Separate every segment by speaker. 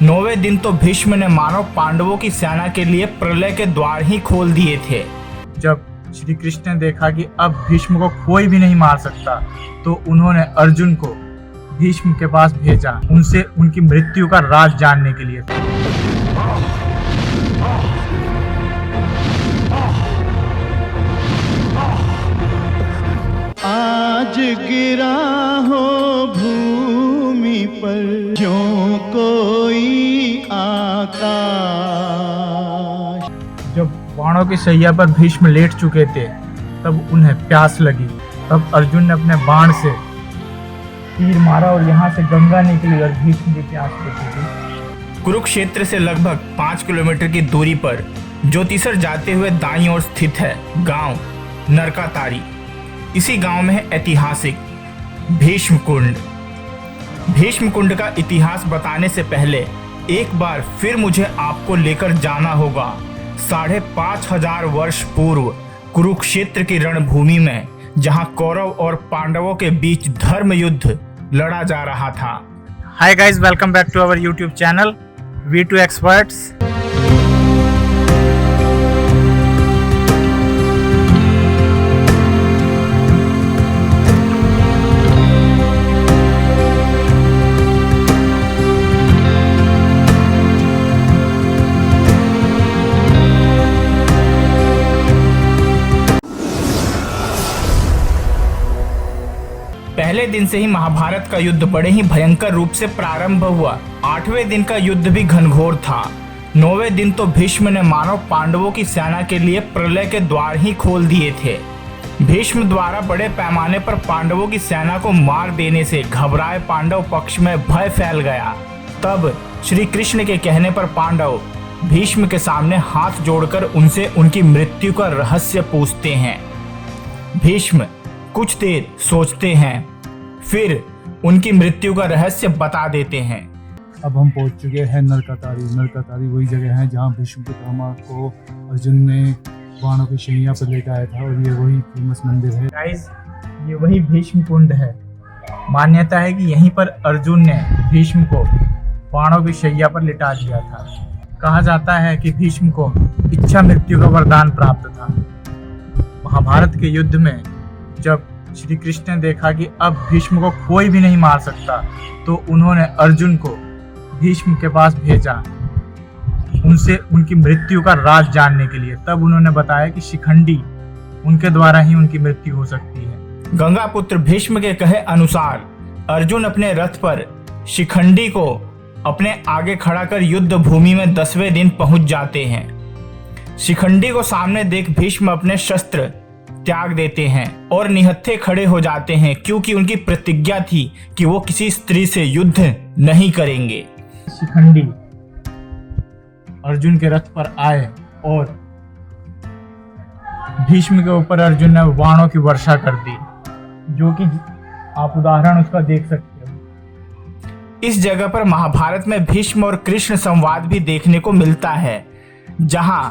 Speaker 1: 9वें दिन तो भीष्म ने मानव पांडवों की सेना के लिए प्रलय के द्वार ही खोल दिए थे।
Speaker 2: जब श्री कृष्ण ने देखा कि अब भीष्म को कोई भी नहीं मार सकता, तो उन्होंने अर्जुन को भीष्म के पास भेजा, उनसे उनकी मृत्यु का राज जानने के लिए।
Speaker 3: आज गिरा हो भूमि पर क्यों कोई आकाश।
Speaker 2: जब बाणों की शैया पर भीष्म लेट चुके थे, तब उन्हें प्यास लगी। तब अर्जुन ने अपने बाण से तीर मारा और यहाँ से गंगा निकली और भीष्म की प्यास बुझी।
Speaker 1: कुरुक्षेत्र से लगभग 5 किलोमीटर की दूरी पर ज्योतिसर जाते हुए दाईं ओर स्थित है गांव नरकातारी। इसी गांव में है ऐतिहासिक भीष्म कुंड। भीष्म कुंड का इतिहास बताने से पहले एक बार फिर मुझे आपको लेकर जाना होगा 5500 वर्ष पूर्व कुरुक्षेत्र की रणभूमि में, जहां कौरव और पांडवों के बीच धर्म युद्ध लड़ा जा रहा था।
Speaker 2: Hi guys, welcome back to our YouTube channel V2 experts.
Speaker 1: पहले दिन से ही महाभारत का युद्ध बड़े ही भयंकर रूप से प्रारंभ हुआ। 8वें दिन का युद्ध भी घनघोर था। 9वें दिन तो भीष्म ने मानव पांडवों की सेना के लिए प्रलय के द्वार ही खोल दिए थे। भीष्म द्वारा बड़े पैमाने पर पांडवों की सेना को मार देने से घबराए पांडव पक्ष में भय फैल गया। तब श्री कृष्ण के कहने पर पांडव भीष्म के सामने हाथ जोड़कर उनसे उनकी मृत्यु का रहस्य पूछते हैं। भीष्म कुछ देर सोचते हैं, फिर उनकी मृत्यु का रहस्य बता देते हैं।
Speaker 4: अब हम पहुंच चुके हैं नरकातारी। नरकातारी वही जगह है जहां भीष्म पितामह को अर्जुन ने बाणों की शैया पर लेटाया था, और ये वही फेमस मंदिर है।
Speaker 2: गाइस, ये वही भीष्म कुंड है। मान्यता है कि यहीं पर अर्जुन ने भीष्म को बाणों की शैया पर लिटा दिया था। कहा जाता है कि भीष्म को इच्छा मृत्यु का वरदान प्राप्त था। महाभारत के युद्ध में जब श्री कृष्ण ने देखा कि अब भीष्म को कोई भी नहीं मार सकता, तो उन्होंने अर्जुन को भीष्म के पास भेजा, उनसे उनकी मृत्यु का राज जानने के लिए। तब उन्होंने बताया कि शिखंडी उनके द्वारा ही उनकी मृत्यु हो सकती है।
Speaker 1: गंगापुत्र भीष्म के कहे अनुसार अर्जुन अपने रथ पर शिखंडी को अपने आगे खड़ा कर युद्ध भूमि में 10वें दिन पहुंच जाते हैं। शिखंडी को सामने देख भीष्म अपने शस्त्र त्याग देते हैं और निहत्थे खड़े हो जाते हैं, क्योंकि उनकी प्रतिज्ञा थी कि वो किसी स्त्री से युद्ध नहीं करेंगे।
Speaker 2: शिखंडी अर्जुन के रथ पर आए और भीष्म के ऊपर अर्जुन ने बाणों की वर्षा कर दी, जो कि आप उदाहरण उसका देख सकते हो।
Speaker 1: इस जगह पर महाभारत में भीष्म और कृष्ण संवाद भी देखने को मिलता है, जहां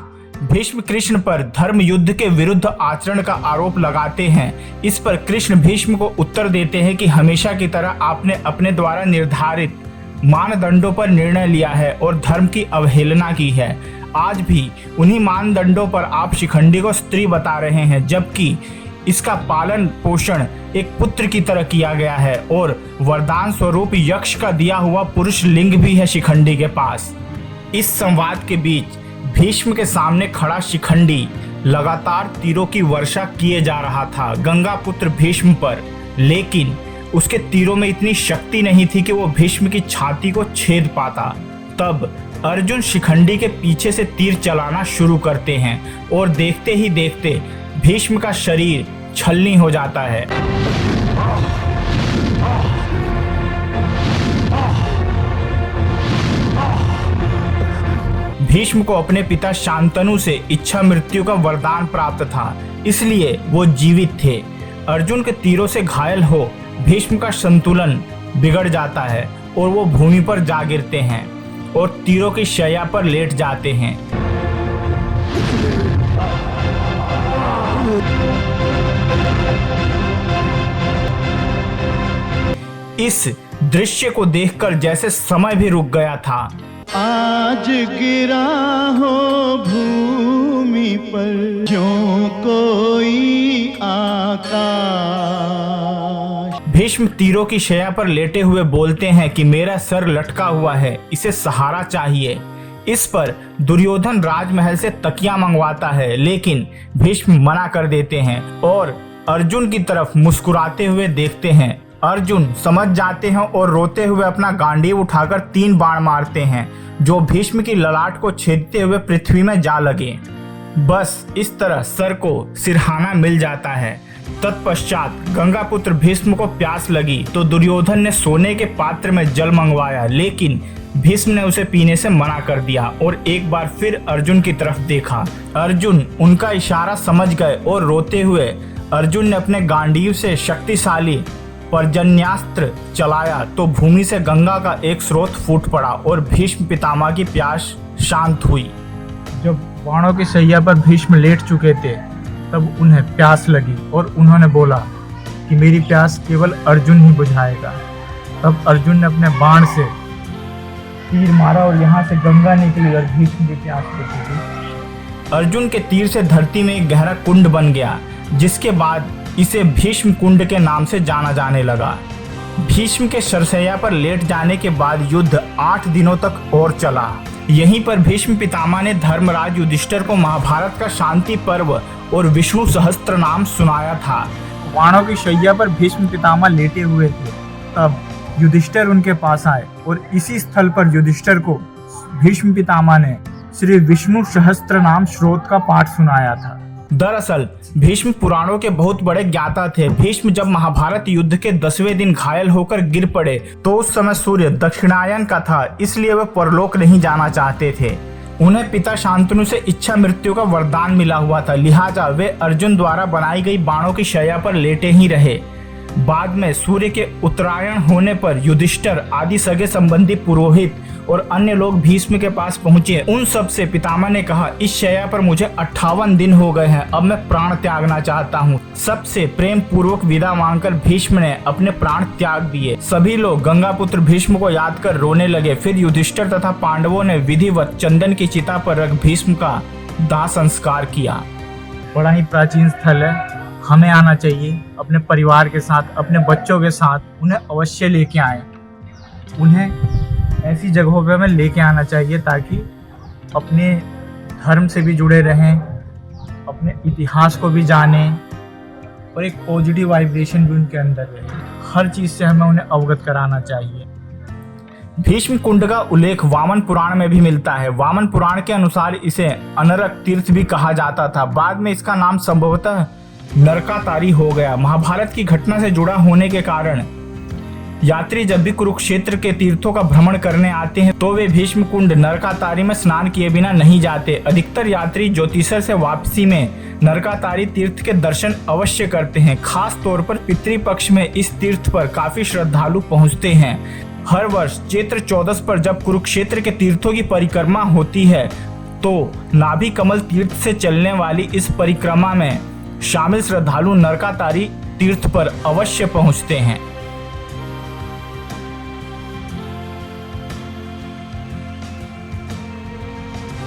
Speaker 1: भीष्म कृष्ण पर धर्म युद्ध के विरुद्ध आचरण का आरोप लगाते हैं। इस पर कृष्ण भीष्म को उत्तर देते हैं कि हमेशा की तरह आपने अपने द्वारा निर्धारित मानदंडों पर निर्णय लिया है और धर्म की अवहेलना की है। आज भी उन्हीं मानदंडों पर आप शिखंडी को स्त्री बता रहे हैं, जबकि इसका पालन पोषण एक पुत्र की तरह किया गया है और वरदान स्वरूप यक्ष का दिया हुआ पुरुष लिंग भी है शिखंडी के पास। इस संवाद के बीच भीष्म के सामने खड़ा शिखंडी लगातार तीरों की वर्षा किए जा रहा था गंगापुत्र भीष्म पर, लेकिन उसके तीरों में इतनी शक्ति नहीं थी कि वो भीष्म की छाती को छेद पाता। तब अर्जुन शिखंडी के पीछे से तीर चलाना शुरू करते हैं और देखते ही देखते भीष्म का शरीर छलनी हो जाता है। भीष्म को अपने पिता शांतनु से इच्छा मृत्यु का वरदान प्राप्त था, इसलिए वो जीवित थे। अर्जुन के तीरों से घायल हो भीष्म का संतुलन बिगड़ जाता है और वो भूमि पर जा गिरते हैं और तीरों की शैया पर लेट जाते हैं। इस दृश्य को देखकर जैसे समय भी रुक गया था।
Speaker 3: आज गिरा हो भूमि पर ज्यों कोई आकाश।
Speaker 1: भीष्म तीरों की शैया पर लेटे हुए बोलते हैं कि मेरा सर लटका हुआ है, इसे सहारा चाहिए। इस पर दुर्योधन राजमहल से तकिया मंगवाता है, लेकिन भीष्म मना कर देते हैं और अर्जुन की तरफ मुस्कुराते हुए देखते हैं। अर्जुन समझ जाते हैं और रोते हुए अपना गांडीव उठाकर 3 बाण मारते हैं, जो भीष्म की ललाट को छेदते हुए पृथ्वी में जा लगे। बस इस तरह सर को सिरहाना मिल जाता है। तत्पश्चात गंगापुत्र भीष्म को प्यास लगी तो दुर्योधन ने सोने के पात्र में जल मंगवाया, लेकिन भीष्म ने उसे पीने से मना कर दिया और एक बार फिर अर्जुन की तरफ देखा। अर्जुन उनका इशारा समझ गए और रोते हुए अर्जुन ने अपने गांडीव से शक्तिशाली पर्जन्यास्त्र चलाया तो भूमि से गंगा का एक स्रोत फूट पड़ा और भीष्म पितामह की प्यास शांत हुई।
Speaker 2: जब बाणों की शैया पर भीष्म लेट चुके थे तब उन्हें प्यास लगी और उन्होंने बोला कि मेरी प्यास केवल अर्जुन ही बुझाएगा। तब अर्जुन ने अपने बाण से तीर मारा और यहाँ से गंगा निकली और भीष्म की प्यास बुझी।
Speaker 1: अर्जुन के तीर से धरती में एक गहरा कुंड बन गया, जिसके बाद इसे भीष्म कुंड के नाम से जाना जाने लगा। भीष्म के सरसैया पर लेट जाने के बाद युद्ध 8 दिनों तक और चला। यहीं पर भीष्म पितामह ने धर्मराज युधिष्ठिर को महाभारत का शांति पर्व और विष्णु सहस्त्र नाम सुनाया था।
Speaker 2: बाणों की शैया पर भीष्म पितामह लेटे हुए थे, तब युधिष्ठिर उनके पास आए और इसी स्थल पर युधिष्ठिर को भीष्म पितामह ने श्री विष्णु सहस्त्र नाम श्लोक का पाठ सुनाया था।
Speaker 1: दरअसल भीष्म पुराणों के बहुत बड़े ज्ञाता थे। भीष्म जब महाभारत युद्ध के 10वें दिन घायल होकर गिर पड़े तो उस समय सूर्य दक्षिणायन का था, इसलिए वे परलोक नहीं जाना चाहते थे। उन्हें पिता शांतनु से इच्छा मृत्यु का वरदान मिला हुआ था, लिहाजा वे अर्जुन द्वारा बनाई गई बाणों की शैया पर लेटे ही रहे। बाद में सूर्य के उत्तरायण होने पर युधिष्ठिर आदि सगे संबंधी पुरोहित और अन्य लोग भीष्म के पास पहुंचे। उन सब से पितामह ने कहा, इस शैया पर मुझे 58 दिन हो गए हैं, अब मैं प्राण त्यागना चाहता हूँ। सबसे प्रेम पूर्वक विदा मांगकर भीष्म ने अपने प्राण त्याग दिए। सभी लोग गंगापुत्र भीष्म को याद कर रोने लगे। फिर युधिष्ठिर तथा पांडवों ने विधिवत चंदन की चिता पर रख भीष्म का दाह संस्कार किया।
Speaker 2: बड़ा ही प्राचीन स्थल है, हमें आना चाहिए अपने परिवार के साथ, अपने बच्चों के साथ। उन्हें अवश्य लेके आए। उन्हें ऐसी जगहों पे हमें लेके आना चाहिए ताकि अपने धर्म से भी जुड़े रहें, अपने इतिहास को भी जानें और एक पॉजिटिव वाइब्रेशन भी उनके अंदर रहे। हर चीज़ से हमें उन्हें अवगत कराना चाहिए।
Speaker 1: भीष्म कुंड का उल्लेख वामन पुराण में भी मिलता है। वामन पुराण के अनुसार इसे अनरक तीर्थ भी कहा जाता था। बाद में इसका नाम संभवतः नरकातारी हो गया। महाभारत की घटना से जुड़ा होने के कारण यात्री जब भी कुरुक्षेत्र के तीर्थों का भ्रमण करने आते हैं तो वे भीष्म कुंड नरकातारी में स्नान किए बिना नहीं जाते। अधिकतर यात्री ज्योतिषर से वापसी में नरकातारी तीर्थ के दर्शन अवश्य करते हैं। खास तौर पर पितृपक्ष में इस तीर्थ पर काफी श्रद्धालु पहुंचते हैं। हर वर्ष चैत्र 14 पर जब कुरुक्षेत्र के तीर्थों की परिक्रमा होती है तो नाभि कमल तीर्थ से चलने वाली इस परिक्रमा में शामिल श्रद्धालु नरकातारी तीर्थ पर अवश्य पहुंचते हैं।